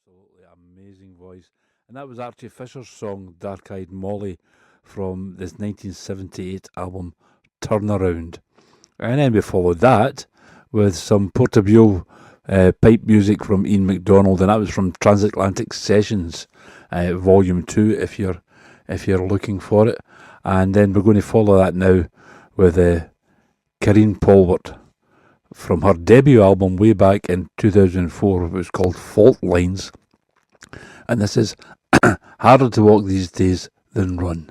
Absolutely amazing voice. And that was Archie Fisher's song, Dark Eyed Molly, from this 1978 album, Turnaround. And then we followed that with some Portabule pipe music from Ian MacDonald, and that was from Transatlantic Sessions, Volume 2, if you're looking for it. And then we're going to follow that now with Karine Polwart from her debut album way back in 2004. It was called Fault Lines. And this is Harder to Walk These Days Than Run.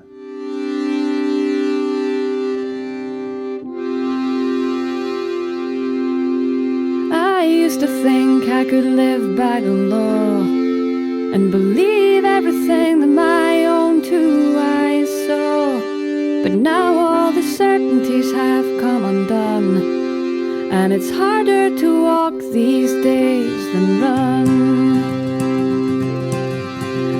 I used to think I could live by the law and believe everything that my own two eyes saw. But now all the certainties have come undone, and it's harder to walk these days than run.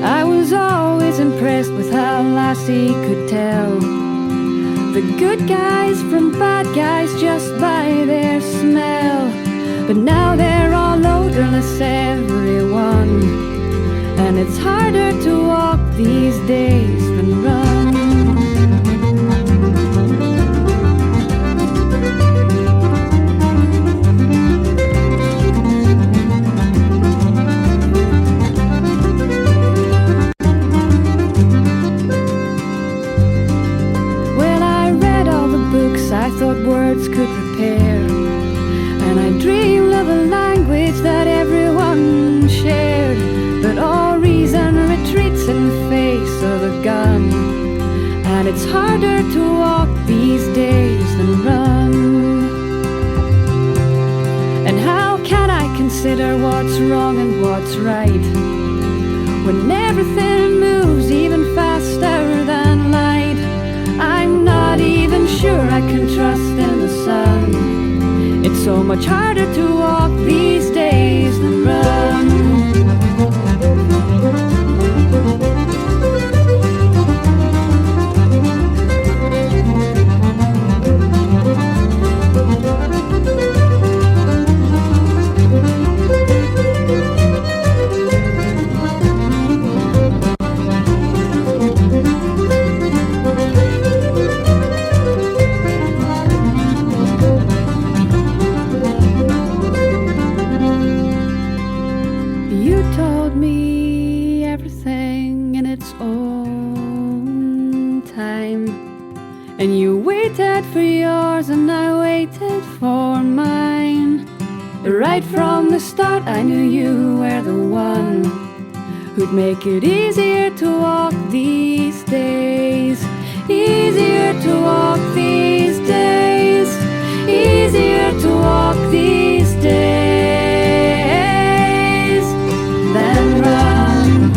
I was always impressed with how Lassie could tell the good guys from bad guys just by their smell. But now they're all odorless, everyone, and it's harder to walk these days than run. Well, I read all the books I thought words could repair, and I dreamed of a language that everyone shared. But all reason retreats in the face of a gun, and it's harder to walk these days than run. And how can I consider what's wrong and what's right when everything moves even faster than light? I'm not even sure I can trust in the sun. It's so much harder to walk these days than run. And you waited for yours and I waited for mine. Right from the start I knew you were the one who'd make it easier to walk these days. Easier to walk these days. Easier to walk these days than run.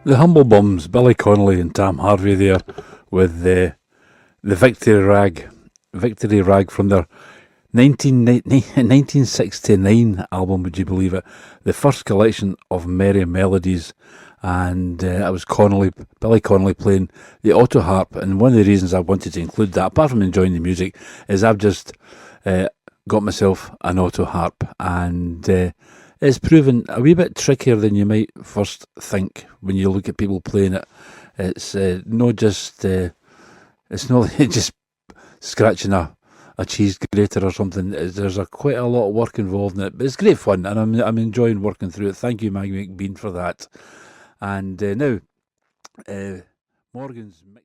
The Humble Bums, Billy Connolly and Tam Harvey there with the Victory Rag from their 1969 album, would you believe it? The first collection of Merry Melodies, and it was Billy Connolly playing the auto harp. And one of the reasons I wanted to include that, apart from enjoying the music, is I've just got myself an auto harp, and it's proven a wee bit trickier than you might first think when you look at people playing it. It's not just just scratching a cheese grater or something. There's quite a lot of work involved in it, but it's great fun, and I'm enjoying working through it. Thank you, Maggie McBean, for that. And now, Morgan's mix.